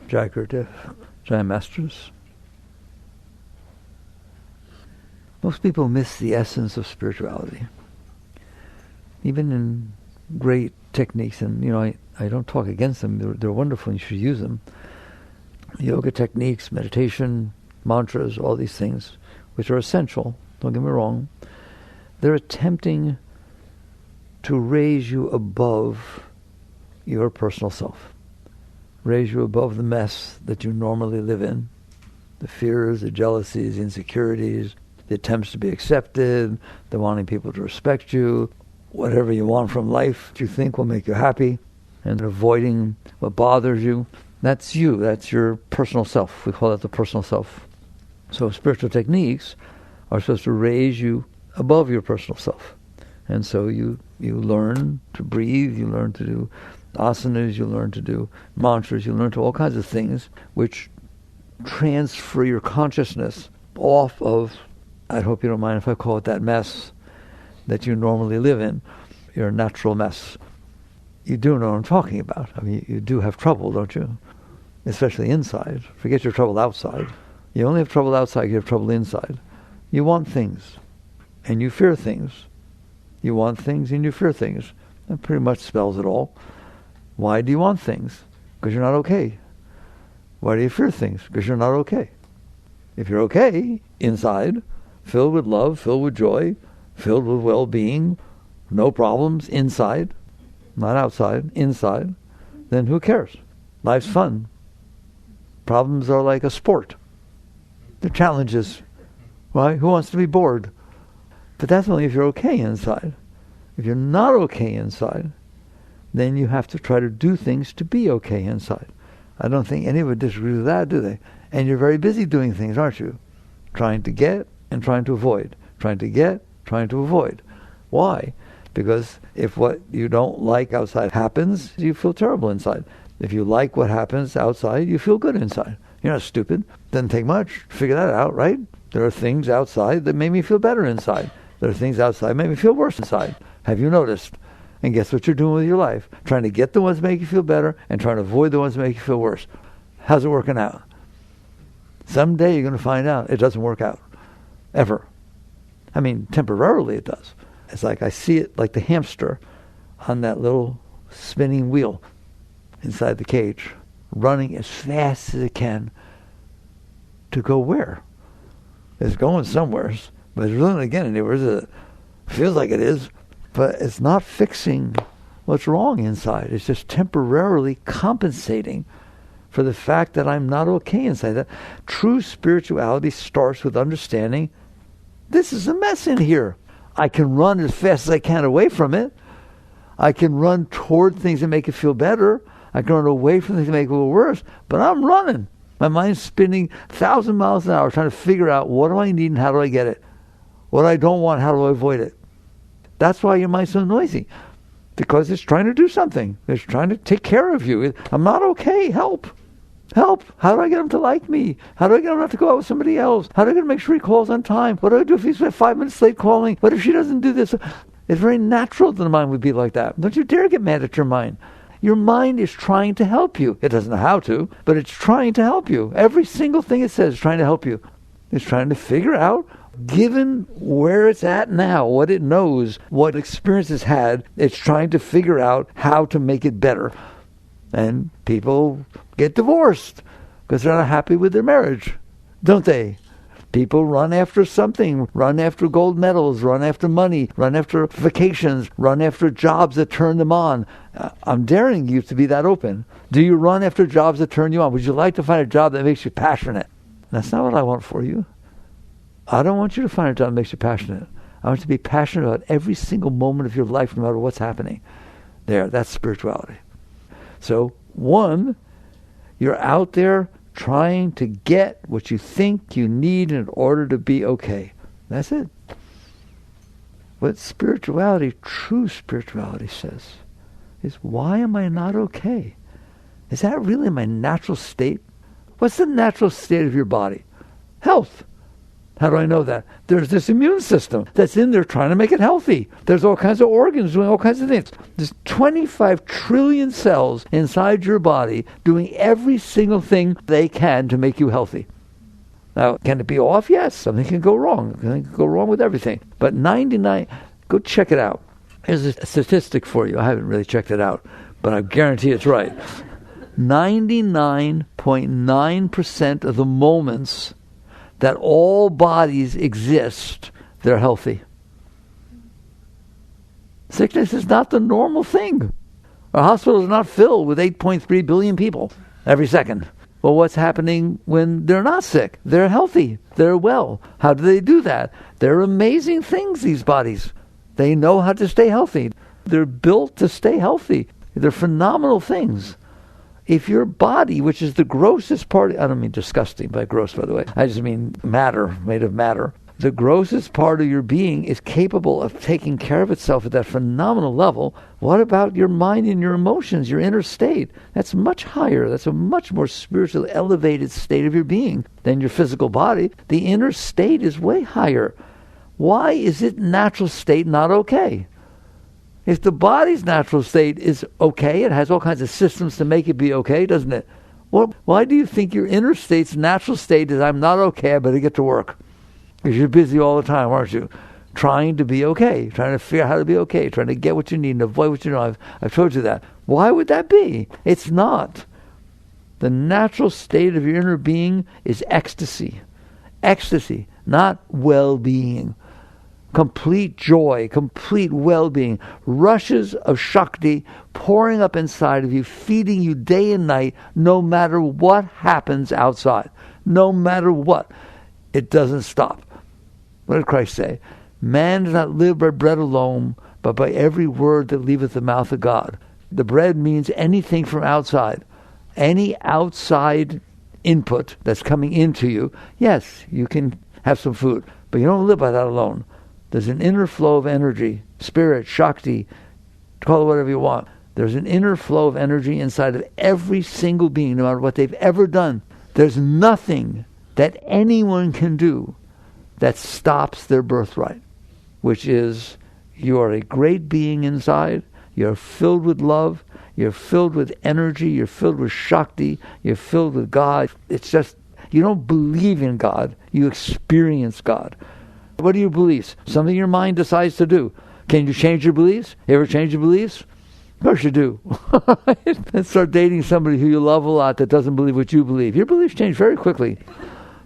Jagrata, Giant Masters. Most people miss the essence of spirituality. Even in great techniques, and I don't talk against them, they're wonderful and you should use them. Yoga techniques, meditation, mantras, all these things, which are essential, don't get me wrong, they're attempting to raise you above your personal self. Raise you above the mess that you normally live in. The fears, the jealousies, the insecurities, the attempts to be accepted, the wanting people to respect you, whatever you want from life you think will make you happy, and avoiding what bothers you. That's you. That's your personal self. We call that the personal self. So spiritual techniques are supposed to raise you above your personal self. And so you learn to breathe, you learn to do asanas, you learn to do mantras, you learn to all kinds of things which transfer your consciousness off of, I hope you don't mind if I call it that mess that you normally live in, your natural mess. You do know what I'm talking about. I mean, you do have trouble, don't you? Especially inside. Forget your trouble outside. You only have trouble outside, you have trouble inside. You want things, and you fear things. You want things and you fear things. That pretty much spells it all. Why do you want things? Because you're not okay. Why do you fear things? Because you're not okay. If you're okay, inside, filled with love, filled with joy, filled with well-being, no problems, inside, not outside, inside, then who cares? Life's fun. Problems are like a sport. They're challenges. Why? Who wants to be bored? But that's only if you're okay inside. If you're not okay inside, then you have to try to do things to be okay inside. I don't think anyone disagrees with that, do they? And you're very busy doing things, aren't you? Trying to get and trying to avoid. Trying to get, trying to avoid. Why? Because if what you don't like outside happens, you feel terrible inside. If you like what happens outside, you feel good inside. You're not stupid. Doesn't take much to figure that out, right? There are things outside that make me feel better inside. There are things outside that make me feel worse inside. Have you noticed? And guess what you're doing with your life? Trying to get the ones that make you feel better and trying to avoid the ones that make you feel worse. How's it working out? Someday you're going to find out it doesn't work out. Ever. I mean, temporarily it does. It's like I see it like the hamster on that little spinning wheel inside the cage, running as fast as it can to go where? It's going somewhere, but it's really not getting anywhere. It feels like it is, but it's not fixing what's wrong inside. It's just temporarily compensating for the fact that I'm not okay inside. That true spirituality starts with understanding this is a mess in here. I can run as fast as I can away from it. I can run toward things that make it feel better. I can run away from things that make it a little worse, but I'm running. My mind's spinning 1,000 miles an hour trying to figure out what do I need and how do I get it. What I don't want, how do I avoid it? That's why your mind's so noisy. Because it's trying to do something. It's trying to take care of you. I'm not okay. Help. Help. How do I get him to like me? How do I get him not to go out with somebody else? How do I get him to make sure he calls on time? What do I do if he's 5 minutes late calling? What if she doesn't do this? It's very natural that the mind would be like that. Don't you dare get mad at your mind. Your mind is trying to help you. It doesn't know how to, but it's trying to help you. Every single thing it says is trying to help you. It's trying to figure out, given where it's at now, what it knows, what experience it's had, it's trying to figure out how to make it better. And people get divorced because they're not happy with their marriage, don't they? People run after something, run after gold medals, run after money, run after vacations, run after jobs that turn them on. I'm daring you to be that open. Do you run after jobs that turn you on? Would you like to find a job that makes you passionate? That's not what I want for you. I don't want you to find a job that makes you passionate. I want you to be passionate about every single moment of your life, no matter what's happening. There, that's spirituality. So, one, you're out there trying to get what you think you need in order to be okay. That's it. What spirituality, true spirituality says, is why am I not okay? Is that really my natural state? What's the natural state of your body? Health. How do I know that? There's this immune system that's in there trying to make it healthy. There's all kinds of organs doing all kinds of things. There's 25 trillion cells inside your body doing every single thing they can to make you healthy. Now, can it be off? Yes, something can go wrong. Something can go wrong with everything. But 99, go check it out. Here's a statistic for you. I haven't really checked it out, but I guarantee it's right. 99.9% of the moments that all bodies exist, they're healthy. Sickness is not the normal thing. Our hospital is not filled with 8.3 billion people every second. Well, what's happening when they're not sick? They're healthy. They're well. How do they do that? They're amazing things, these bodies. They know how to stay healthy. They're built to stay healthy. They're phenomenal things. If your body, which is the grossest part, I don't mean disgusting by gross, by the way. I just mean matter, made of matter. The grossest part of your being is capable of taking care of itself at that phenomenal level. What about your mind and your emotions, your inner state? That's much higher. That's a much more spiritually elevated state of your being than your physical body. The inner state is way higher. Why is its natural state not okay? If the body's natural state is okay, it has all kinds of systems to make it be okay, doesn't it? Well, why do you think your inner state's natural state is, I'm not okay, I better get to work? Because you're busy all the time, aren't you? Trying to be okay, trying to figure out how to be okay, trying to get what you need and avoid what you don't. I've told you that. Why would that be? It's not. The natural state of your inner being is ecstasy. Ecstasy, not well-being. Complete joy, complete well-being, rushes of Shakti pouring up inside of you, feeding you day and night, no matter what happens outside. No matter what. It doesn't stop. What did Christ say? Man does not live by bread alone, but by every word that leaveth the mouth of God. The bread means anything from outside. Any outside input that's coming into you, yes, you can have some food, but you don't live by that alone. There's an inner flow of energy, spirit, Shakti, call it whatever you want. There's an inner flow of energy inside of every single being, no matter what they've ever done. There's nothing that anyone can do that stops their birthright, which is you are a great being inside, you're filled with love, you're filled with energy, you're filled with Shakti, you're filled with God. It's just, you don't believe in God, you experience God. What are your beliefs? Something your mind decides to do. Can you change your beliefs? You ever change your beliefs? Of course you do. And start dating somebody who you love a lot that doesn't believe what you believe. Your beliefs change very quickly.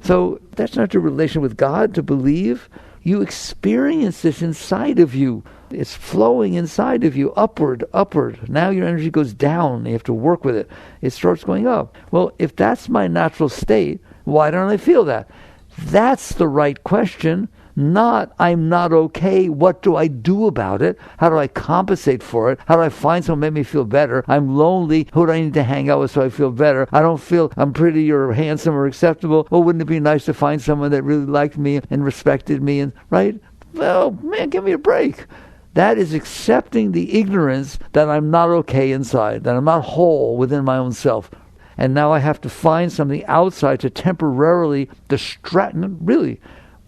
So that's not your relation with God, to believe. You experience this inside of you. It's flowing inside of you, upward, upward. Now your energy goes down. You have to work with it. It starts going up. Well, if that's my natural state, why don't I feel that? That's the right question. Not, I'm not okay, what do I do about it? How do I compensate for it? How do I find someone to make me feel better? I'm lonely, who do I need to hang out with so I feel better? I don't feel I'm pretty or handsome or acceptable. Well, wouldn't it be nice to find someone that really liked me and respected me? And right? Well, man, give me a break. That is accepting the ignorance that I'm not okay inside, that I'm not whole within my own self. And now I have to find something outside to temporarily distract, really.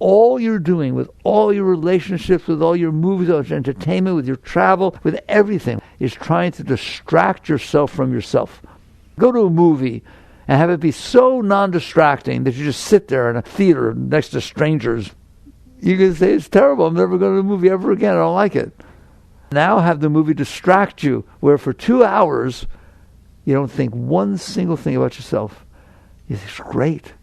All you're doing with all your relationships, with all your movies, all your entertainment, with your travel, with everything, is trying to distract yourself from yourself. Go to a movie and have it be so non-distracting that you just sit there in a theater next to strangers. You can say, it's terrible, I'm never going to a movie ever again, I don't like it. Now have the movie distract you, where for 2 hours, you don't think one single thing about yourself. It's great.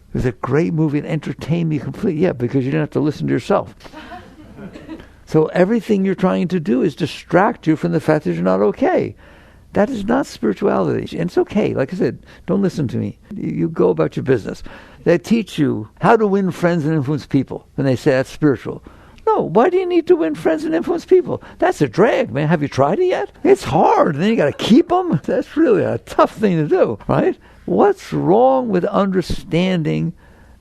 It was a great movie and entertained me completely. Yeah, because you didn't have to listen to yourself. So everything you're trying to do is distract you from the fact that you're not okay. That is not spirituality. And it's okay. Like I said, don't listen to me. You go about your business. They teach you how to win friends and influence people. And they say that's spiritual. No, why do you need to win friends and influence people? That's a drag, man. Have you tried it yet? It's hard. And then you got to keep them. That's really a tough thing to do, right? What's wrong with understanding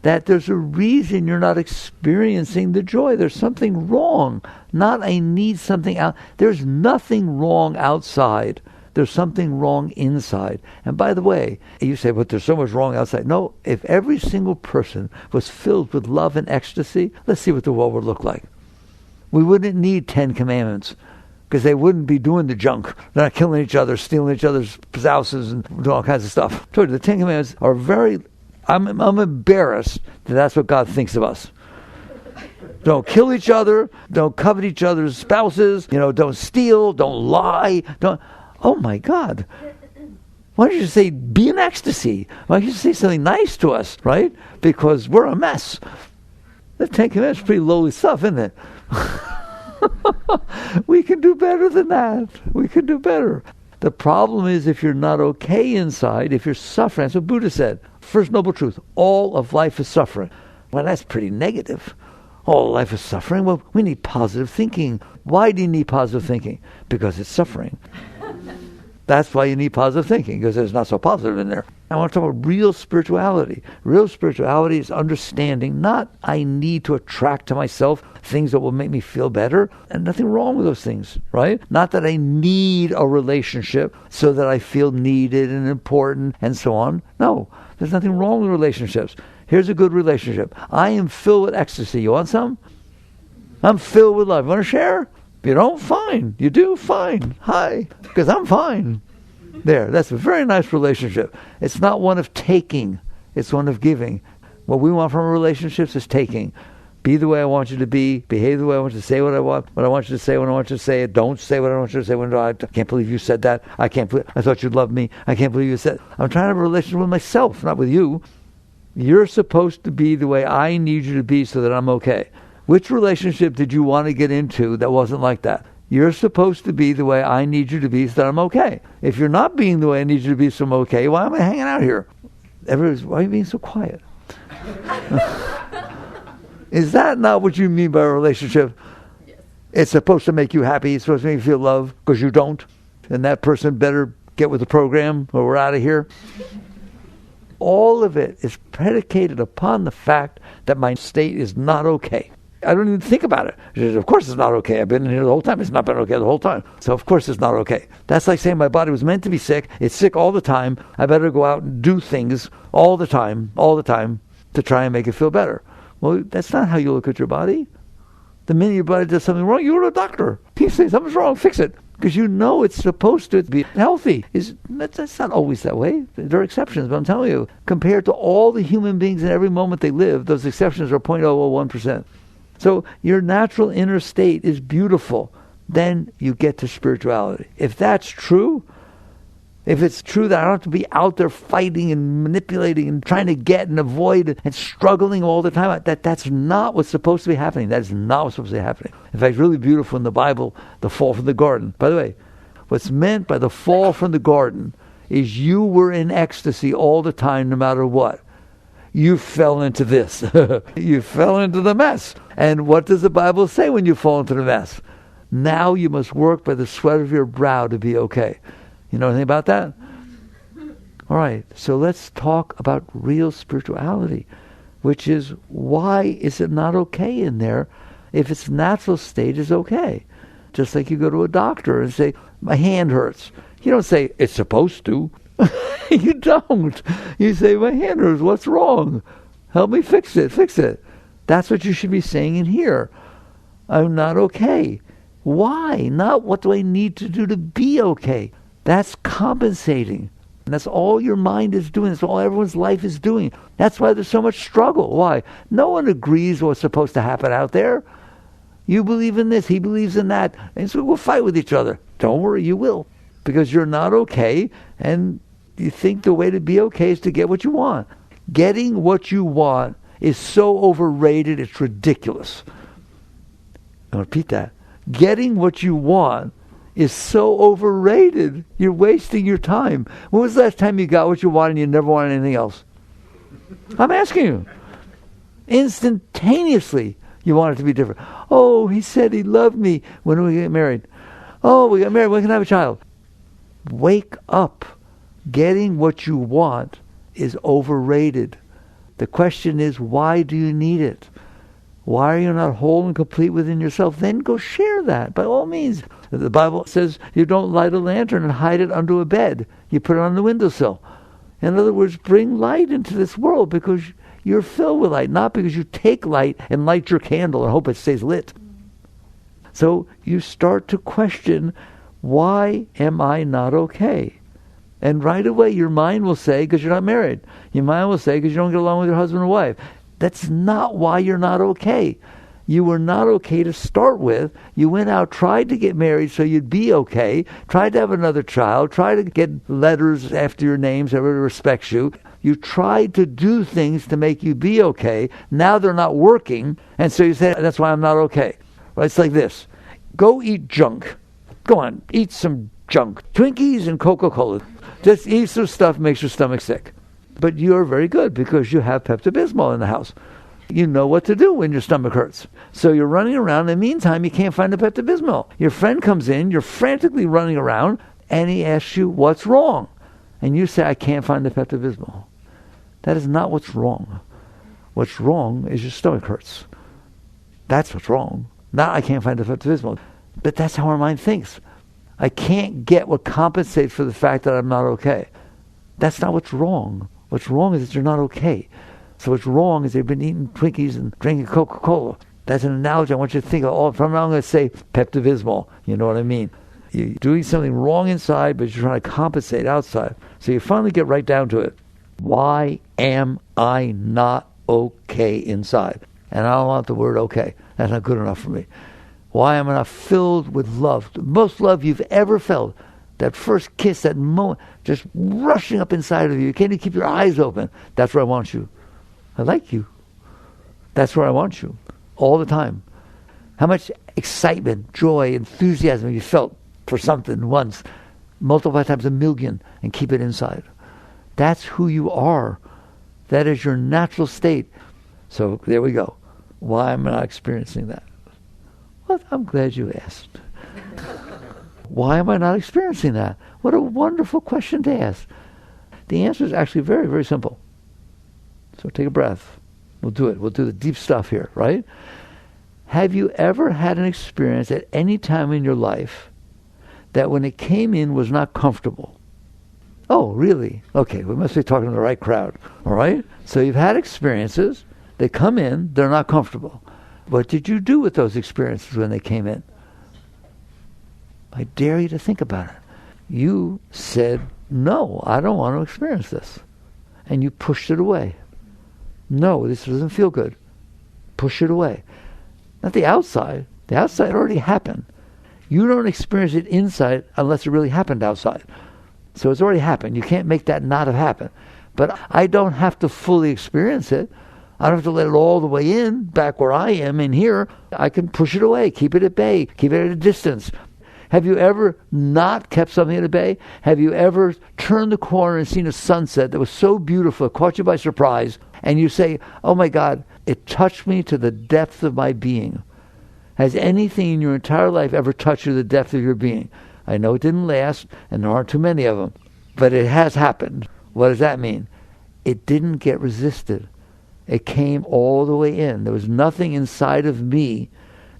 that there's a reason you're not experiencing the joy? There's something wrong. Not I need something out. There's nothing wrong outside there's something wrong inside. And by the way, you say, but there's so much wrong outside. No, if every single person was filled with love and ecstasy, let's see what the world would look like. We wouldn't need 10 commandments, because they wouldn't be doing the junk. They're not killing each other, stealing each other's houses, and doing all kinds of stuff. I told you, the 10 commandments are I'm embarrassed that that's what God thinks of us. Don't kill each other. Don't covet each other's spouses. Don't steal. Don't lie. Oh my God. Why don't you say, be in ecstasy? Why don't you say something nice to us, right? Because we're a mess. The 10 Commandments is pretty lowly stuff, isn't it? We can do better than that. We can do better. The problem is if you're not okay inside, if you're suffering. That's what Buddha said. First noble truth, all of life is suffering. Well, that's pretty negative. All life is suffering. Well, we need positive thinking. Why do you need positive thinking? Because it's suffering. That's why you need positive thinking, because it's not so positive in there. I want to talk about real spirituality. Real spirituality is understanding, not I need to attract to myself things that will make me feel better, and nothing wrong with those things, right? Not that I need a relationship so that I feel needed and important and so on. No, there's nothing wrong with relationships. Here's a good relationship. I am filled with ecstasy. You want some? I'm filled with love. You want to share? If you don't, fine. You do, fine. Hi, because I'm fine. There, that's a very nice relationship. It's not one of taking. It's one of giving. What we want from relationships is taking. Be the way I want you to be. Behave the way I want you to say what I want you to say when I want you to say it. Don't say what I want you to say when I can't believe you said that. I thought you'd love me. I can't believe you said. I'm trying to have a relationship with myself, not with you. You're supposed to be the way I need you to be so that I'm okay. Which relationship did you want to get into that wasn't like that? You're supposed to be the way I need you to be so that I'm okay. If you're not being the way I need you to be so I'm okay, why am I hanging out here? Why are you being so quiet? Is that not what you mean by a relationship? Yes. It's supposed to make you happy. It's supposed to make you feel love, because you don't. And that person better get with the program or we're out of here. All of it is predicated upon the fact that my state is not okay. I don't even think about it. Of course it's not okay. I've been in here the whole time. It's not been okay the whole time. So of course it's not okay. That's like saying my body was meant to be sick. It's sick all the time. I better go out and do things all the time, to try and make it feel better. Well, that's not how you look at your body. The minute your body does something wrong, you go to a doctor. You say something's wrong, fix it. Because you know it's supposed to be healthy. That's not always that way. There are exceptions, but I'm telling you, compared to all the human beings in every moment they live, those exceptions are 0.001%. So your natural inner state is beautiful. Then you get to spirituality. If that's true, if it's true that I don't have to be out there fighting and manipulating and trying to get and avoid and struggling all the time, that's not what's supposed to be happening. That is not what's supposed to be happening. In fact, it's really beautiful in the Bible, the fall from the garden. By the way, what's meant by the fall from the garden is you were in ecstasy all the time, no matter what. You fell into this. You fell into the mess. And what does the Bible say when you fall into the mess? Now you must work by the sweat of your brow to be okay. You know anything about that? All right, so let's talk about real spirituality, which is, why is it not okay in there if its natural state is okay? Just like you go to a doctor and say, my hand hurts. You don't say, it's supposed to. You don't. You say, my hand hurts, what's wrong? Help me fix it. That's what you should be saying in here. I'm not okay. Why? Not what do I need to do to be okay? That's compensating. And that's all your mind is doing. That's all everyone's life is doing. That's why there's so much struggle. Why? No one agrees what's supposed to happen out there. You believe in this, he believes in that. And so we'll fight with each other. Don't worry, you will. Because you're not okay, and you think the way to be okay is to get what you want. Getting what you want is so overrated, it's ridiculous. I'll repeat that. Getting what you want is so overrated. You're wasting your time. When was the last time you got what you wanted and you never wanted anything else? I'm asking you. Instantaneously, you want it to be different. Oh, he said he loved me. When do we get married? Oh, we got married. When can I have a child? Wake up. Getting what you want is overrated. The question is, why do you need it? Why are you not whole and complete within yourself? Then go share that, by all means. The Bible says you don't light a lantern and hide it under a bed. You put it on the windowsill. In other words, bring light into this world because you're filled with light, not because you take light and light your candle and hope it stays lit. So you start to question, why am I not okay? And right away your mind will say, because you're not married. Your mind will say, because you don't get along with your husband or wife. That's not why you're not okay. You were not okay to start with. You went out, tried to get married so you'd be okay, tried to have another child, tried to get letters after your name so everybody respects you. You tried to do things to make you be okay. Now they're not working, and so you say, that's why I'm not okay. Well, it's like this. Go eat junk. Go on, eat some junk. Twinkies and Coca-Cola. Just eat some stuff makes your stomach sick. But you're very good because you have Pepto-Bismol in the house. You know what to do when your stomach hurts. So you're running around. In the meantime, you can't find the Pepto-Bismol. Your friend comes in, you're frantically running around, and he asks you, what's wrong? And you say, I can't find the Pepto-Bismol. That is not what's wrong. What's wrong is your stomach hurts. That's what's wrong. Not I can't find the Pepto-Bismol. But that's how our mind thinks. I can't get what compensates for the fact that I'm not okay. That's not what's wrong. What's wrong is that you're not okay. So what's wrong is they've been eating Twinkies and drinking Coca-Cola. That's an analogy I want you to think of. From now I'm going to say Pepto-Bismol. You know what I mean? You're doing something wrong inside, but you're trying to compensate outside. So you finally get right down to it. Why am I not okay inside? And I don't want the word okay. That's not good enough for me. Why am I not filled with love? The most love you've ever felt. That first kiss, that moment, just rushing up inside of you. You can't even keep your eyes open. That's where I want you. I like you. That's where I want you. All the time. How much excitement, joy, enthusiasm you felt for something once. Multiply times 1,000,000 and keep it inside. That's who you are. That is your natural state. So there we go. Why am I not experiencing that? Well, I'm glad you asked. Why am I not experiencing that? What a wonderful question to ask. The answer is actually very, very simple. So take a breath. We'll do it. We'll do the deep stuff here, right? Have you ever had an experience at any time in your life that when it came in was not comfortable? Oh, really? Okay, we must be talking to the right crowd, all right? So you've had experiences. They come in. They're not comfortable. What did you do with those experiences when they came in? I dare you to think about it. You said, no, I don't want to experience this. And you pushed it away. No, this doesn't feel good. Push it away. Not the outside. The outside already happened. You don't experience it inside unless it really happened outside. So it's already happened. You can't make that not have happened. But I don't have to fully experience it. I don't have to let it all the way in, back where I am in here. I can push it away, keep it at bay, keep it at a distance. Have you ever not kept something at bay? Have you ever turned the corner and seen a sunset that was so beautiful, it caught you by surprise, and you say, oh my God, it touched me to the depth of my being? Has anything in your entire life ever touched you to the depth of your being? I know it didn't last, and there aren't too many of them, but it has happened. What does that mean? It didn't get resisted. It came all the way in. There was nothing inside of me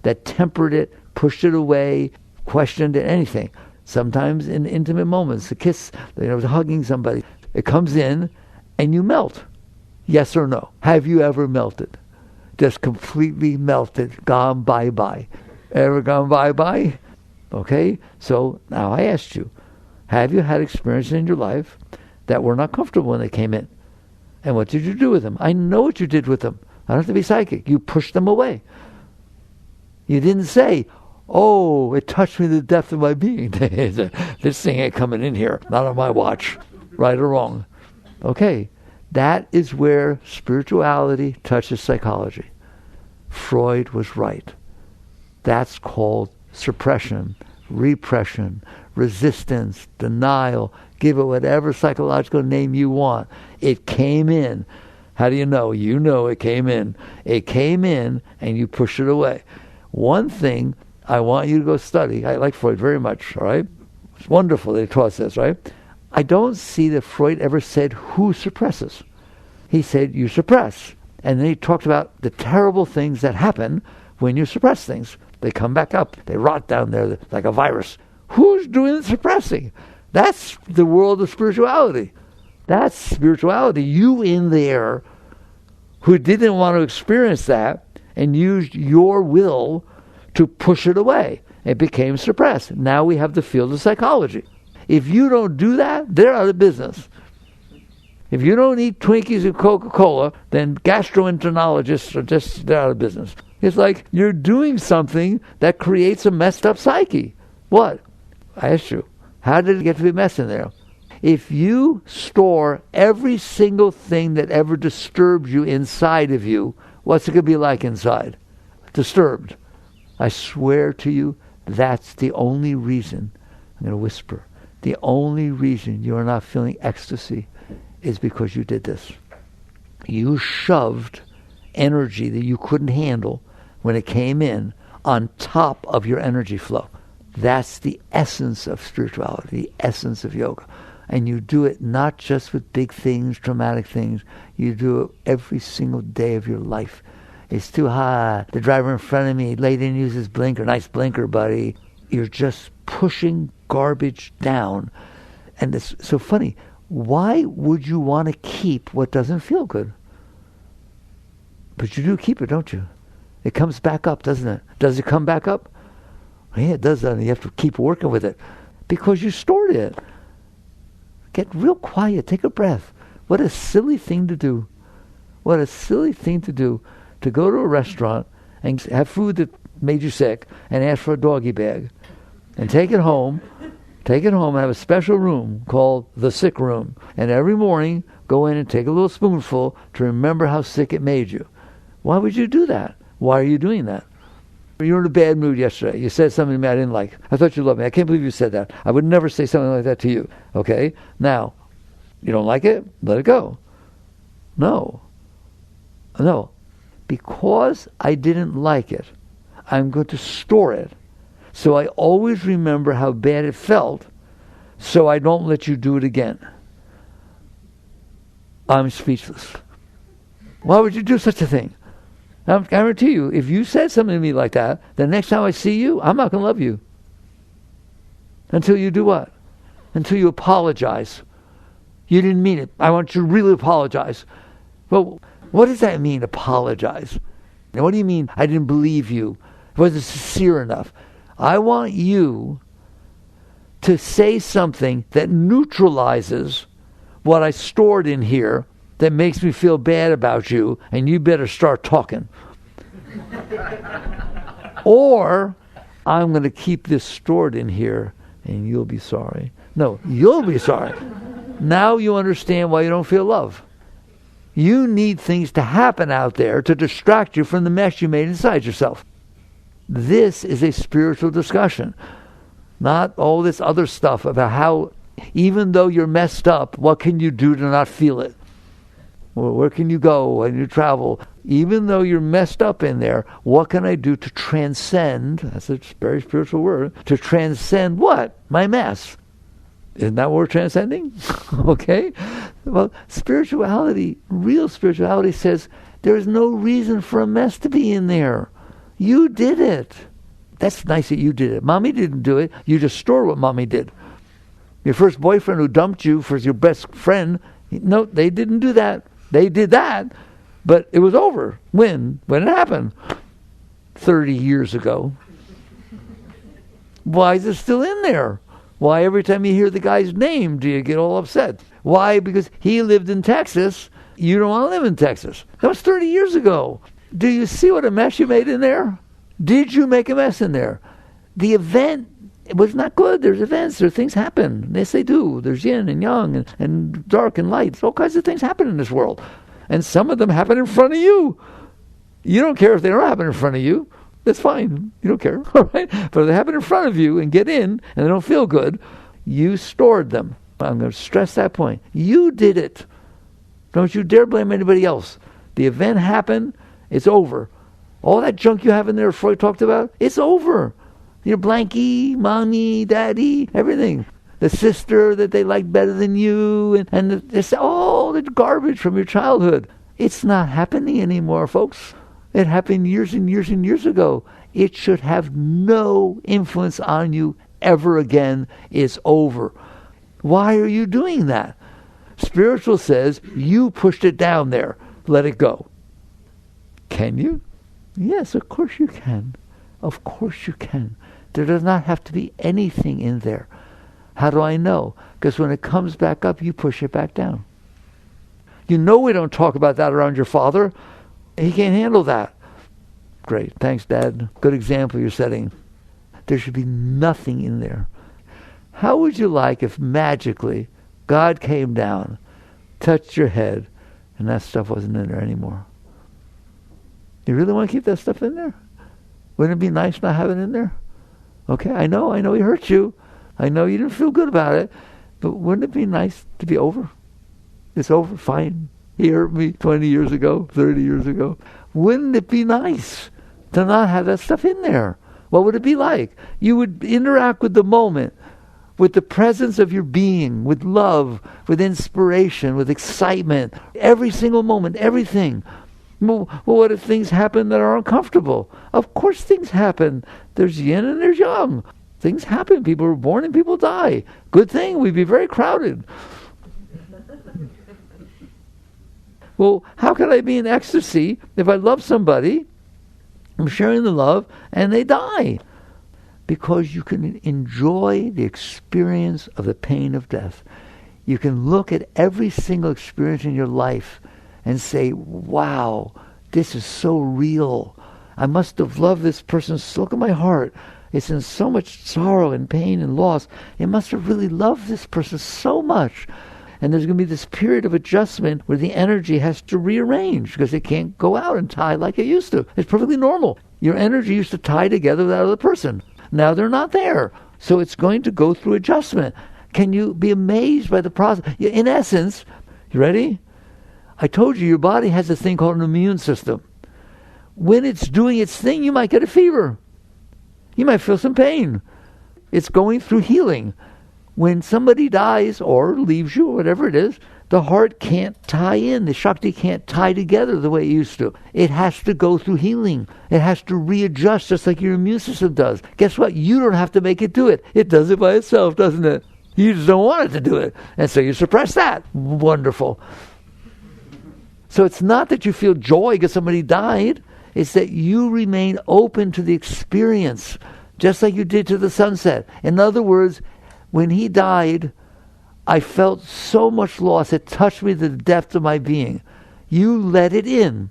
that tempered it, pushed it away, questioned it, anything. Sometimes in intimate moments, a kiss, hugging somebody, it comes in and you melt. Yes or no? Have you ever melted? Just completely melted, gone bye-bye. Ever gone bye-bye? Okay, so now I asked you, have you had experiences in your life that were not comfortable when they came in? And what did you do with them? I know what you did with them. I don't have to be psychic. You pushed them away. You didn't say, oh, it touched me to the depth of my being. This thing ain't coming in here. Not on my watch. Right or wrong. Okay. That is where spirituality touches psychology. Freud was right. That's called suppression, repression, resistance, denial. Give it whatever psychological name you want. It came in. How do you know? You know it came in. It came in and you push it away. One thing I want you to go study. I like Freud very much, all right? It's wonderful that he taught us this, right? I don't see that Freud ever said who suppresses. He said you suppress. And then he talked about the terrible things that happen when you suppress things. They come back up. They rot down there like a virus. Who's doing the suppressing? That's the world of spirituality. That's spirituality. You in there who didn't want to experience that and used your will to push it away. It became suppressed. Now we have the field of psychology. If you don't do that, they're out of business. If you don't eat Twinkies and Coca-Cola, then gastroenterologists are just, they're out of business. It's like you're doing something that creates a messed up psyche. What? I asked you, how did it get to be messed in there? If you store every single thing that ever disturbed you inside of you, what's it going to be like inside? Disturbed. I swear to you, that's the only reason, I'm going to whisper, the only reason you're not feeling ecstasy is because you did this. You shoved energy that you couldn't handle when it came in on top of your energy flow. That's the essence of spirituality, the essence of yoga. And you do it not just with big things, traumatic things. You do it every single day of your life. It's too hot. The driver in front of me, they didn't use his blinker. Nice blinker, buddy. You're just pushing garbage down. And it's so funny. Why would you want to keep what doesn't feel good? But you do keep it, don't you? It comes back up, doesn't it? Does it come back up? Yeah, it does. You have to keep working with it because you stored it. Get real quiet. Take a breath. What a silly thing to do. What a silly thing to do, to go to a restaurant and have food that made you sick and ask for a doggy bag and take it home and have a special room called the sick room. And every morning, go in and take a little spoonful to remember how sick it made you. Why would you do that? Why are you doing that? You were in a bad mood yesterday. You said something to me I didn't like. I thought you loved me. I can't believe you said that. I would never say something like that to you. Okay? Now, you don't like it? Let it go. No. Because I didn't like it, I'm going to store it. So I always remember how bad it felt, so I don't let you do it again. I'm speechless. Why would you do such a thing? I guarantee you, if you said something to me like that, the next time I see you, I'm not going to love you. Until you do what? Until you apologize. You didn't mean it. I want you to really apologize. Well, what does that mean, apologize? And what do you mean, I didn't believe you? It wasn't sincere enough. I want you to say something that neutralizes what I stored in here that makes me feel bad about you, and you better start talking. Or I'm going to keep this stored in here, and you'll be sorry. No, you'll be sorry. Now you understand why you don't feel love. You need things to happen out there to distract you from the mess you made inside yourself. This is a spiritual discussion, not all this other stuff about how, even though you're messed up, what can you do to not feel it? Well, where can you go when you travel? Even though you're messed up in there, what can I do to transcend? That's a very spiritual word. To transcend what? My mess. Isn't that what we're transcending? Okay? Well, spirituality, real spirituality says there's no reason for a mess to be in there. You did it. That's nice that you did it. Mommy didn't do it. You just store what mommy did. Your first boyfriend who dumped you for your best friend, no, they didn't do that. They did that, but it was over. When it happened? 30 years ago. Why is it still in there? Why every time you hear the guy's name do you get all upset? Why? Because he lived in Texas. You don't want to live in Texas. That was 30 years ago. Do you see what a mess you made in there? Did you make a mess in there? The event was not good. There's events. There things happen. Yes, they do. There's yin and yang and dark and light. All kinds of things happen in this world. And some of them happen in front of you. You don't care if they don't happen in front of you. That's fine. You don't care. All right? But if they happen in front of you and get in and they don't feel good, you stored them. I'm going to stress that point. You did it. Don't you dare blame anybody else. The event happened. It's over. All that junk you have in there Freud talked about, it's over. Your blankie, mommy, daddy, everything. The sister that they like better than you, and all the garbage from your childhood. It's not happening anymore, folks. It happened years and years and years ago. It should have no influence on you ever again. It's over. Why are you doing that? Spiritual says, you pushed it down there. Let it go. Can you? Yes, of course you can. Of course you can. There does not have to be anything in there. How do I know? Because when it comes back up, you push it back down. You know we don't talk about that around your father. He can't handle that. Great. Thanks, Dad. Good example you're setting. There should be nothing in there. How would you like if magically God came down, touched your head, and that stuff wasn't in there anymore? You really want to keep that stuff in there? Wouldn't it be nice not having it in there? Okay, I know he hurt you. I know you didn't feel good about it. But wouldn't it be nice to be over? It's over, fine. He hurt me 20 years ago, 30 years ago. Wouldn't it be nice to not have that stuff in there? What would it be like? You would interact with the moment, with the presence of your being, with love, with inspiration, with excitement. Every single moment, everything. Well, what if things happen that are uncomfortable? Of course things happen. There's yin and there's yang. Things happen. People are born and people die. Good thing. We'd be very crowded. Well, how can I be in ecstasy if I love somebody, I'm sharing the love, and they die? Because you can enjoy the experience of the pain of death. You can look at every single experience in your life and say, wow, this is so real. I must have loved this person. Look at my heart. It's in so much sorrow and pain and loss. It must have really loved this person so much. And there's going to be this period of adjustment where the energy has to rearrange because it can't go out and tie like it used to. It's perfectly normal. Your energy used to tie together with that other person. Now they're not there. So it's going to go through adjustment. Can you be amazed by the process? In essence, you ready? I told you your body has a thing called an immune system. When it's doing its thing, you might get a fever. You might feel some pain. It's going through healing. When somebody dies or leaves you, or whatever it is, the heart can't tie in. The Shakti can't tie together the way it used to. It has to go through healing. It has to readjust just like your immune system does. Guess what? You don't have to make it do it. It does it by itself, doesn't it? You just don't want it to do it. And so you suppress that. Wonderful. So it's not that you feel joy because somebody died. It's that you remain open to the experience, just like you did to the sunset. In other words, when he died, I felt so much loss. It touched me to the depth of my being. You let it in.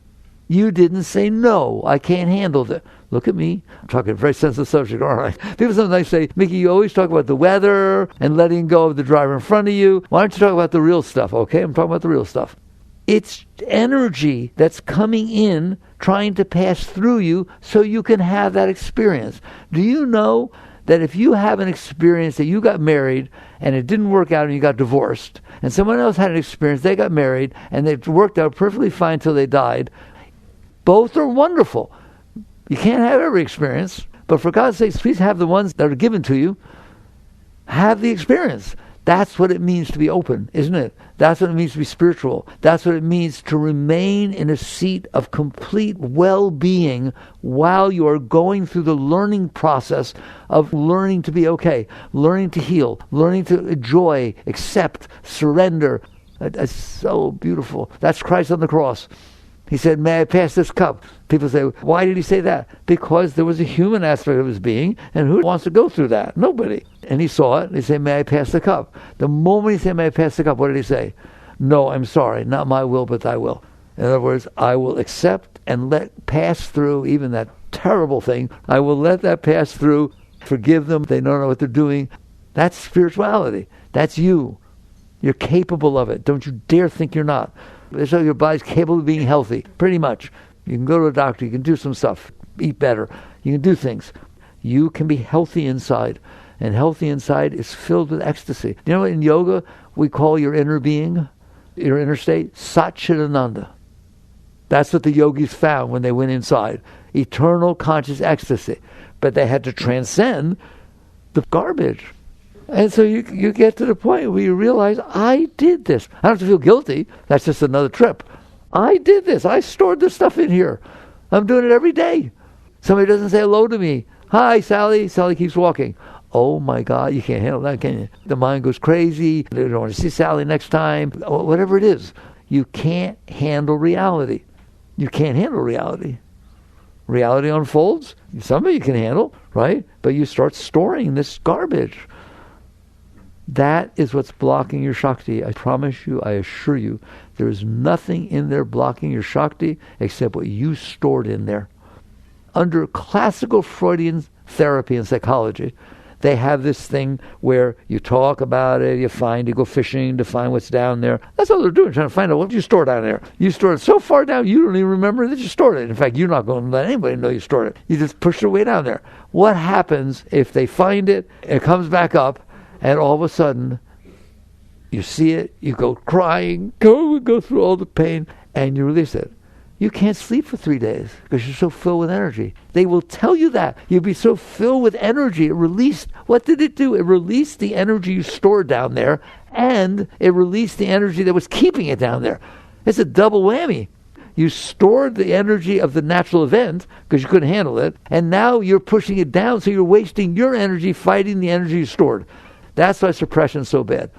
You didn't say, no, I can't handle that. Look at me. I'm talking a very sensitive subject, all right. People sometimes say, Mickey, you always talk about the weather and letting go of the driver in front of you. Why don't you talk about the real stuff, okay? I'm talking about the real stuff. It's energy that's coming in, trying to pass through you so you can have that experience. Do you know that if you have an experience that you got married and it didn't work out and you got divorced, and someone else had an experience, they got married and it worked out perfectly fine until they died, both are wonderful. You can't have every experience, but for God's sakes, please have the ones that are given to you. Have the experience. That's what it means to be open, isn't it? That's what it means to be spiritual. That's what it means to remain in a seat of complete well-being while you are going through the learning process of learning to be okay, learning to heal, learning to enjoy, accept, surrender. That's so beautiful. That's Christ on the cross. He said, may I pass this cup? People say, why did he say that? Because there was a human aspect of his being, and who wants to go through that? Nobody. And he saw it, and he said, may I pass the cup? The moment he said, may I pass the cup, what did he say? No, I'm sorry, not my will, but thy will. In other words, I will accept and let pass through even that terrible thing. I will let that pass through, forgive them, they don't know what they're doing. That's spirituality. That's you. You're capable of it. Don't you dare think you're not. So your body's capable of being healthy, pretty much. You can go to a doctor, you can do some stuff, eat better, you can do things. You can be healthy inside, and healthy inside is filled with ecstasy. You know what in yoga we call your inner being, your inner state? Satchidananda. That's what the yogis found when they went inside. Eternal conscious ecstasy. But they had to transcend the garbage. And so you get to the point where you realize, I did this. I don't have to feel guilty. That's just another trip. I did this. I stored this stuff in here. I'm doing it every day. Somebody doesn't say hello to me. Hi, Sally. Sally keeps walking. Oh my God, you can't handle that, can you? The mind goes crazy. They don't want to see Sally next time. Whatever it is. You can't handle reality. You can't handle reality. Reality unfolds. Some of you can handle, right? But you start storing this garbage. That is what's blocking your Shakti. I promise you, I assure you, there is nothing in there blocking your Shakti except what you stored in there. Under classical Freudian therapy and psychology, they have this thing where you talk about it, you go fishing to find what's down there. That's all they're doing, trying to find out what you store down there. You stored it so far down, you don't even remember that you stored it. In fact, you're not going to let anybody know you stored it. You just push it way down there. What happens if they find it, it comes back up, and all of a sudden, you see it, you go crying, go through all the pain, and you release it. You can't sleep for 3 days because you're so filled with energy. They will tell you that. You'll be so filled with energy. It released, what did it do? It released the energy you stored down there, and it released the energy that was keeping it down there. It's a double whammy. You stored the energy of the natural event because you couldn't handle it, and now you're pushing it down, so you're wasting your energy fighting the energy you stored. That's why suppression is so bad.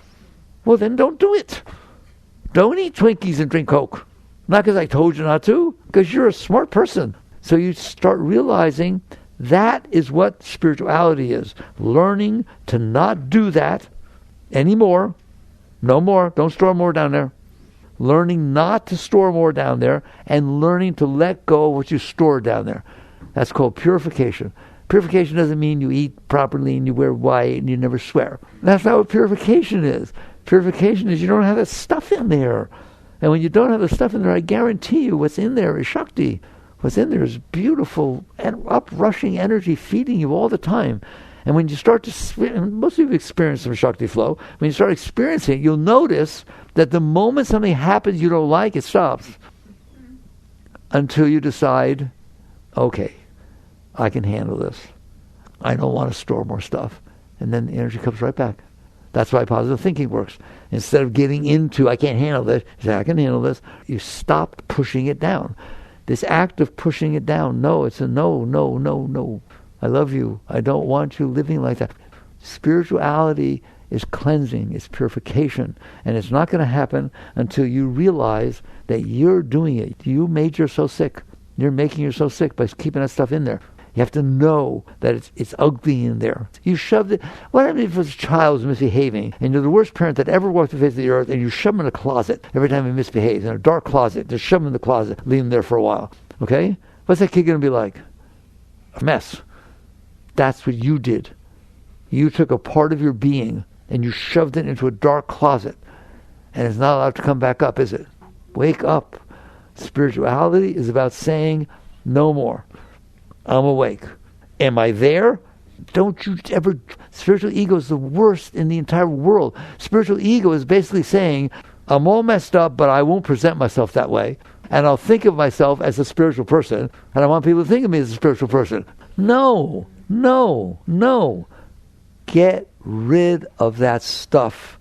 Well, then don't do it. Don't eat Twinkies and drink Coke. Not because I told you not to, because you're a smart person. So you start realizing that is what spirituality is. Learning to not do that anymore. No more. Don't store more down there. Learning not to store more down there and learning to let go of what you stored down there. That's called purification. Purification doesn't mean you eat properly and you wear white and you never swear. That's not what purification is. Purification is you don't have that stuff in there. And when you don't have the stuff in there, I guarantee you what's in there is Shakti. What's in there is beautiful and uprushing energy feeding you all the time. And when you start to, most of you have experienced some Shakti flow, when you start experiencing it, you'll notice that the moment something happens you don't like, it stops. Until you decide, okay, I can handle this. I don't want to store more stuff. And then the energy comes right back. That's why positive thinking works. Instead of getting into, I can't handle this, you say, I can handle this, you stop pushing it down. This act of pushing it down, no, it's a no, no, no, no. I love you. I don't want you living like that. Spirituality is cleansing, it's purification. And it's not going to happen until you realize that you're doing it. You made yourself sick. You're making yourself sick by keeping that stuff in there. You have to know that it's ugly in there. You shoved it. What happens if a child is misbehaving and you're the worst parent that ever walked the face of the earth and you shove him in a closet every time he misbehaves, in a dark closet, just shove him in the closet, leave him there for a while. Okay? What's that kid going to be like? A mess. That's what you did. You took a part of your being and you shoved it into a dark closet, and it's not allowed to come back up, is it? Wake up. Spirituality is about saying, no more. I'm awake. Am I there? Don't you ever... Spiritual ego is the worst in the entire world. Spiritual ego is basically saying, I'm all messed up, but I won't present myself that way. And I'll think of myself as a spiritual person, and I want people to think of me as a spiritual person. No, no, no. Get rid of that stuff,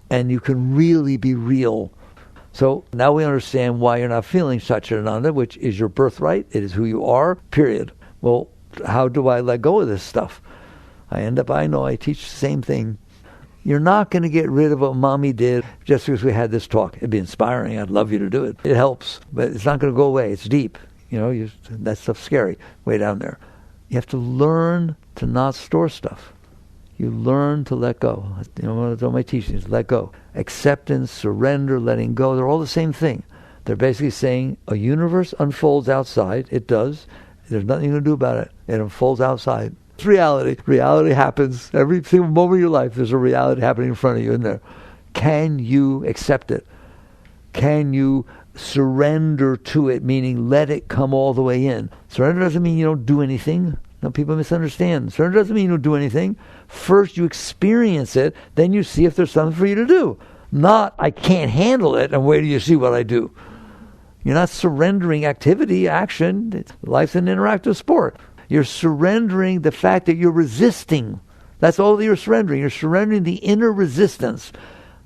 and you can really be real. So now we understand why you're not feeling Satchidananda, which is your birthright. It is who you are, period. Well, how do I let go of this stuff? I know I teach the same thing. You're not going to get rid of what mommy did just because we had this talk. It'd be inspiring. I'd love you to do it. It helps, but it's not going to go away. It's deep. That stuff's scary, way down there. You have to learn to not store stuff. You learn to let go. One of my teachings, let go. Acceptance, surrender, letting go, they're all the same thing. They're basically saying a universe unfolds outside. It does. There's nothing you can do about it. It unfolds outside. It's reality. Reality happens. Every single moment of your life, there's a reality happening in front of you in there. Can you accept it? Can you surrender to it, meaning let it come all the way in? Surrender doesn't mean you don't do anything. No, people misunderstand. Surrender doesn't mean you don't do anything. First you experience it, then you see if there's something for you to do. Not, I can't handle it, and wait till you see what I do. You're not surrendering activity, action. Life's an interactive sport. You're surrendering the fact that you're resisting. That's all that you're surrendering. You're surrendering the inner resistance.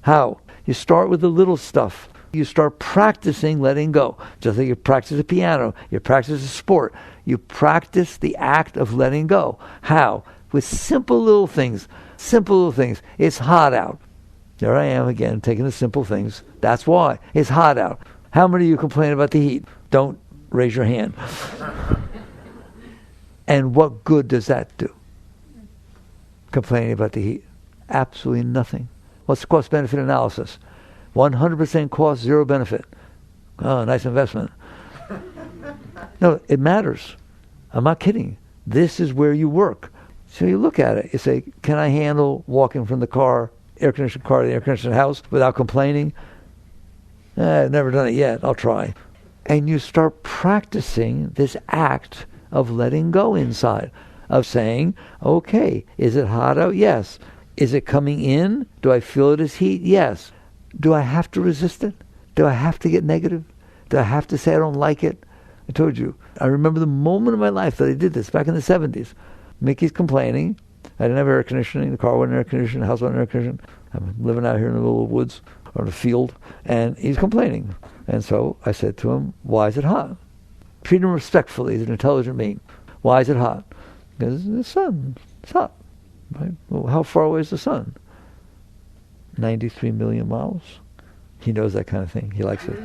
How? You start with the little stuff. You start practicing letting go. Just like you practice the piano, you practice a sport. You practice the act of letting go. How? With simple little things. Simple little things. It's hot out. There I am again, taking the simple things. That's why. It's hot out. How many of you complain about the heat? Don't raise your hand. And what good does that do? Complaining about the heat? Absolutely nothing. What's the cost-benefit analysis? 100% cost, zero benefit. Oh, nice investment. No, it matters. I'm not kidding. This is where you work. So you look at it. You say, can I handle walking from the car, air-conditioned car to the air-conditioned house without complaining? I've never done it yet. I'll try. And you start practicing this act of letting go inside, of saying, okay, is it hot out? Yes. Is it coming in? Do I feel it as heat? Yes. Do I have to resist it? Do I have to get negative? Do I have to say I don't like it? I told you. I remember the moment of my life that I did this back in the 70s. Mickey's complaining. I didn't have air conditioning. The car wasn't air conditioned. The house wasn't air conditioned. I'm living out here in the middle of the woods or the field, and he's complaining. And so I said to him, why is it hot? Treat him respectfully. He's an intelligent being. Why is it hot? Because the sun. It's hot. Right? Well, how far away is the sun? 93 million miles. He knows that kind of thing. He likes it.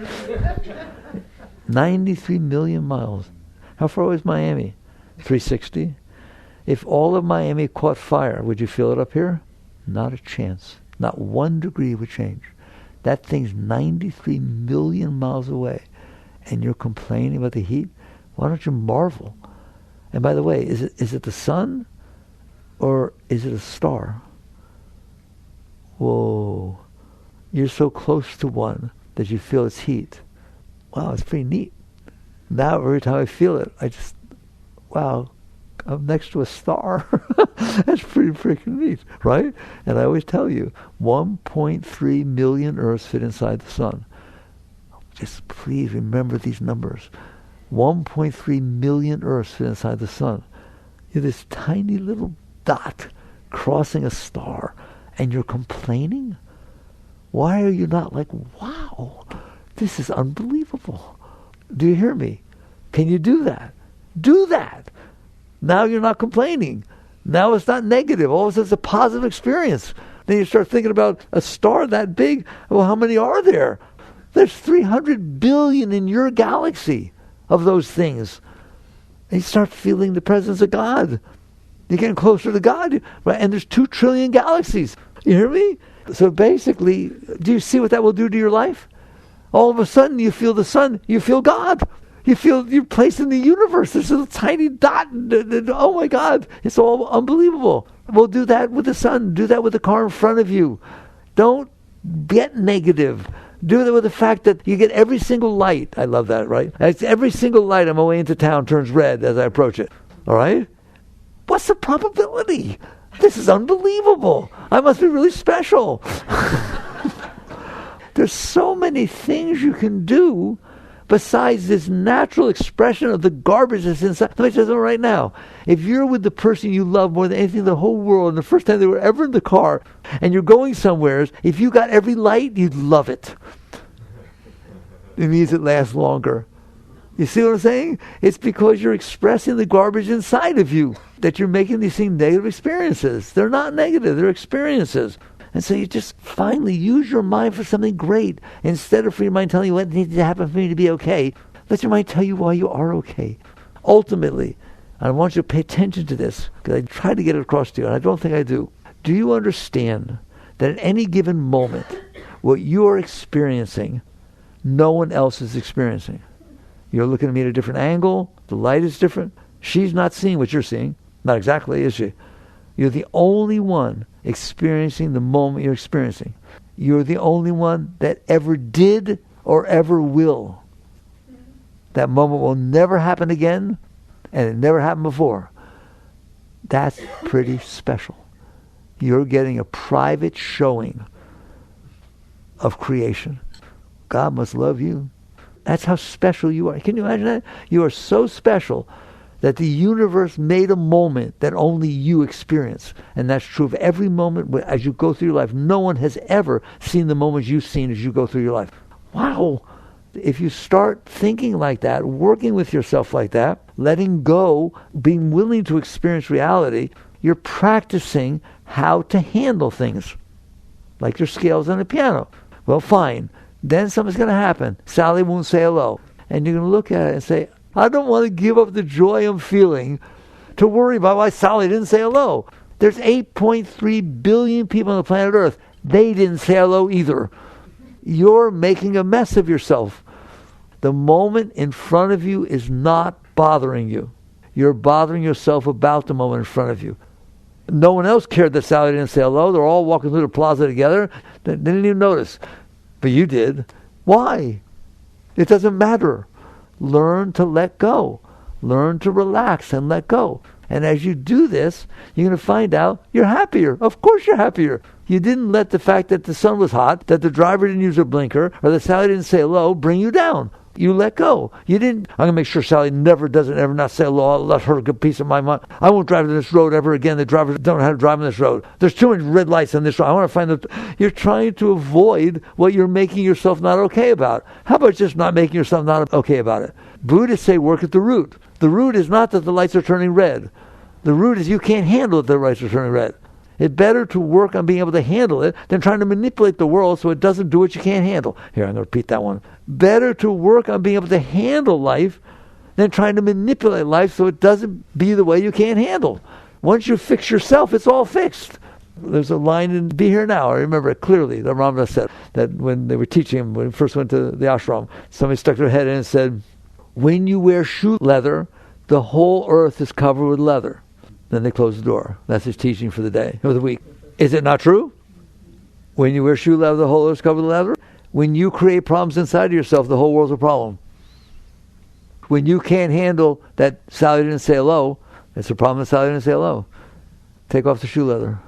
93 million miles. How far away is Miami? 360. If all of Miami caught fire, would you feel it up here? Not a chance. Not 1 degree would change. That thing's 93 million miles away, and you're complaining about the heat? Why don't you marvel? And by the way, is it the sun, or is it a star? Whoa. You're so close to one that you feel its heat. Wow, it's pretty neat. Now every time I feel it, I just, wow, I'm next to a star. That's pretty freaking neat, right? And I always tell you, 1.3 million Earths fit inside the sun. Just please remember these numbers. 1.3 million Earths fit inside the sun. You're this tiny little dot crossing a star, and you're complaining? Why are you not like, wow, this is unbelievable? Do you hear me? Can you do that? Do that. Now you're not complaining. Now it's not negative. All of a sudden it's a positive experience. Then you start thinking about a star that big. Well, how many are there? There's 300 billion in your galaxy of those things. And you start feeling the presence of God. You're getting closer to God. Right? And there's 2 trillion galaxies. You hear me? So basically, do you see what that will do to your life? All of a sudden you feel the sun. You feel God. You feel you're placed in the universe. There's a little tiny dot. Oh my God. It's all unbelievable. Well, do that with the sun. Do that with the car in front of you. Don't get negative. Do that with the fact that you get every single light. I love that, right? Every single light on my way into town turns red as I approach it. All right? What's the probability? This is unbelievable. I must be really special. There's so many things you can do besides this natural expression of the garbage that's inside. Let me tell you something right now. If you're with the person you love more than anything in the whole world, and the first time they were ever in the car, and you're going somewhere, if you got every light, you'd love it. It means it lasts longer. You see what I'm saying? It's because you're expressing the garbage inside of you that you're making these things negative experiences. They're not negative, they're experiences. And so you just finally use your mind for something great. Instead of for your mind telling you what needs to happen for me to be okay, let your mind tell you why you are okay. Ultimately, I want you to pay attention to this, because I try to get it across to you, and I don't think I do. Do you understand that at any given moment, what you are experiencing, no one else is experiencing? You're looking at me at a different angle. The light is different. She's not seeing what you're seeing. Not exactly, is she? You're the only one experiencing the moment you're experiencing. You're the only one that ever did or ever will. That moment will never happen again, and it never happened before. That's pretty special. You're getting a private showing of creation. God must love you. That's how special you are. Can you imagine that? You are so special that the universe made a moment that only you experience. And that's true of every moment as you go through your life. No one has ever seen the moments you've seen as you go through your life. Wow. If you start thinking like that, working with yourself like that, letting go, being willing to experience reality, you're practicing how to handle things. Like your scales on a piano. Well, fine. Then something's going to happen. Sally won't say hello. And you're going to look at it and say, I don't want to give up the joy I'm feeling to worry about why Sally didn't say hello. There's 8.3 billion people on the planet Earth. They didn't say hello either. You're making a mess of yourself. The moment in front of you is not bothering you. You're bothering yourself about the moment in front of you. No one else cared that Sally didn't say hello. They're all walking through the plaza together. They didn't even notice. But you did. Why? It doesn't matter. Learn to let go. Learn to relax and let go. And as you do this, you're going to find out you're happier. Of course you're happier. You didn't let the fact that the sun was hot, that the driver didn't use a blinker, or that Sally didn't say hello bring you down. You let go. You didn't, I'm going to make sure Sally never doesn't ever not say hello. I'll let her a good piece of my mind. I won't drive to this road ever again. The drivers don't know how to drive on this road. There's too many red lights on this road. I want to find that you're trying to avoid what you're making yourself not okay about. How about just not making yourself not okay about it? Buddhists say work at the root. The root is not that the lights are turning red. The root is you can't handle it, the lights are turning red. It's better to work on being able to handle it than trying to manipulate the world so it doesn't do what you can't handle. Here, I'm going to repeat that one. Better to work on being able to handle life than trying to manipulate life so it doesn't be the way you can't handle. Once you fix yourself, it's all fixed. There's a line in Be Here Now. I remember it clearly. The Ramana said that when they were teaching him, when he first went to the ashram, somebody stuck their head in and said, when you wear shoe leather, the whole earth is covered with leather. Then they close the door. That's his teaching for the day, or the week. Is it not true? When you wear shoe leather, the whole earth is covered with leather. When you create problems inside of yourself, the whole world's a problem. When you can't handle that Sally didn't say hello, it's a problem that Sally didn't say hello. Take off the shoe leather.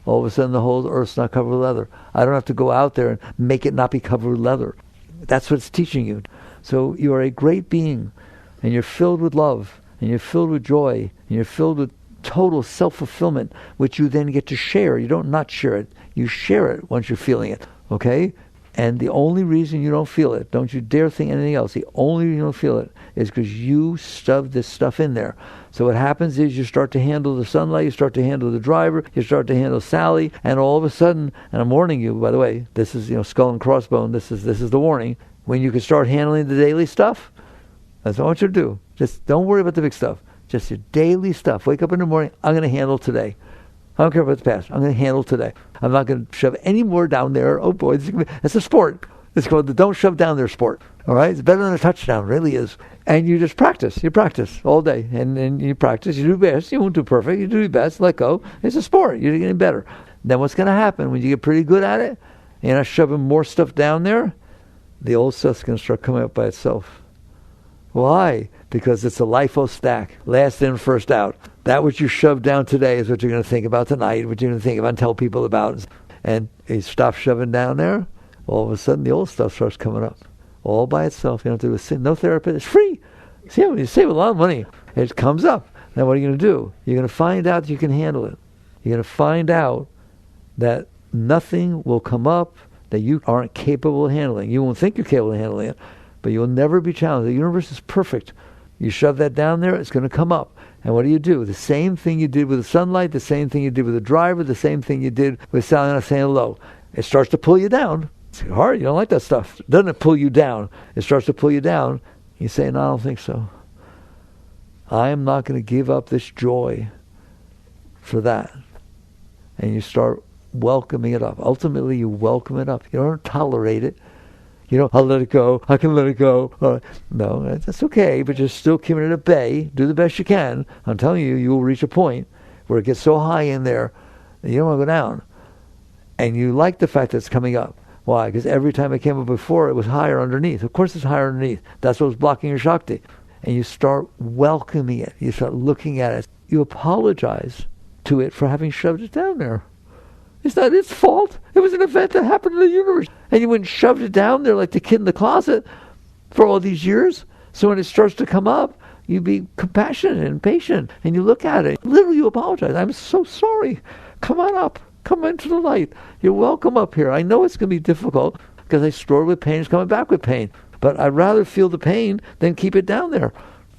All of a sudden the whole earth's not covered with leather. I don't have to go out there and make it not be covered with leather. That's what it's teaching you. So you are a great being, and you're filled with love, and you're filled with joy, and you're filled with total self-fulfillment, which you then get to share. You don't not share it. You share it once you're feeling it. Okay? And the only reason you don't feel it, don't you dare think anything else, the only reason you don't feel it is because you stuffed this stuff in there. So what happens is you start to handle the sunlight, you start to handle the driver, you start to handle Sally, and all of a sudden, and I'm warning you, by the way, this is, skull and crossbone, this is the warning, when you can start handling the daily stuff, that's what I want you to do. Just don't worry about the big stuff. Just your daily stuff. Wake up in the morning, I'm going to handle today. I don't care about the past. I'm going to handle today. I'm not going to shove any more down there. Oh boy, it's a sport. It's called the don't shove down there sport. All right? It's better than a touchdown. It really is. And you just practice. You practice all day. And you practice. You do best. You won't do perfect. You do your best. Let go. It's a sport. You're getting better. Then what's going to happen when you get pretty good at it, you're not shoving more stuff down there, the old stuff's going to start coming up by itself. Why? Because it's a LIFO stack. Last in, first out. That which you shove down today is what you're going to think about tonight, what you're going to think about and tell people about. And you stop shoving down there, all of a sudden the old stuff starts coming up. All by itself. You don't have to do no therapist. It's free. See, you save a lot of money. It comes up. Now what are you going to do? You're going to find out that you can handle it. You're going to find out that nothing will come up that you aren't capable of handling. You won't think you're capable of handling it, but you'll never be challenged. The universe is perfect. You shove that down there, it's going to come up. And what do? The same thing you did with the sunlight, the same thing you did with the driver, the same thing you did with Sally not saying hello. It starts to pull you down. It's hard. You don't like that stuff. Doesn't it pull you down? It starts to pull you down. You say, no, I don't think so. I am not going to give up this joy for that. And you start welcoming it up. Ultimately, you welcome it up. You don't tolerate it. I'll let it go. I can let it go. No, that's okay, but you're still keeping it at bay. Do the best you can. I'm telling you, you will reach a point where it gets so high in there that you don't want to go down. And you like the fact that it's coming up. Why? Because every time it came up before, it was higher underneath. Of course it's higher underneath. That's what was blocking your Shakti. And you start welcoming it. You start looking at it. You apologize to it for having shoved it down there. It's not its fault. It was an event that happened in the universe. And you went and shoved it down there like the kid in the closet for all these years. So when it starts to come up, you be compassionate and patient. And you look at it. Literally, you apologize. I'm so sorry. Come on up. Come into the light. You're welcome up here. I know it's going to be difficult. because I stored with pain, it's coming back with pain. But I'd rather feel the pain than keep it down there.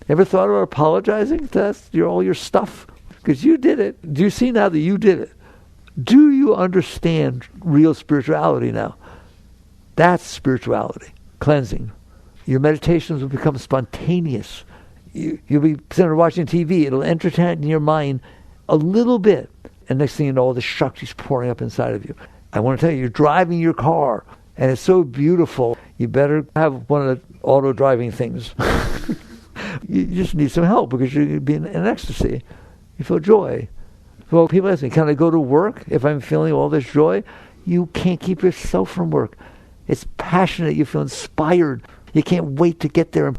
Ever thought about apologizing? That's all your stuff. Because you did it. Do you see now that you did it? Do you understand real spirituality now? That's spirituality. Cleansing. Your meditations will become spontaneous. You'll be sitting there watching TV. It'll entertain your mind a little bit. And next thing you know, all the shakti's pouring up inside of you. I want to tell you, you're driving your car, and it's so beautiful. You better have one of the auto-driving things. You just need some help because you're being in ecstasy. You feel joy. Well, people ask me, can I go to work if I'm feeling all this joy? You can't keep yourself from work. It's passionate. You feel inspired. You can't wait to get there.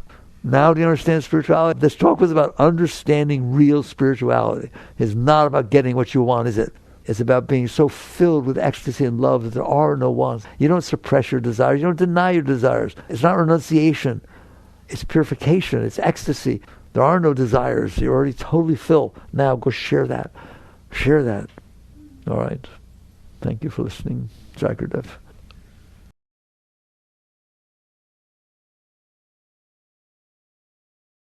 Now do you understand spirituality? This talk was about understanding real spirituality. It's not about getting what you want, is it? It's about being so filled with ecstasy and love that there are no wants. You don't suppress your desires. You don't deny your desires. It's not renunciation. It's purification. It's ecstasy. There are no desires. You're already totally filled. Now go share that. Share that. All right. Thank you for listening. Jagradev.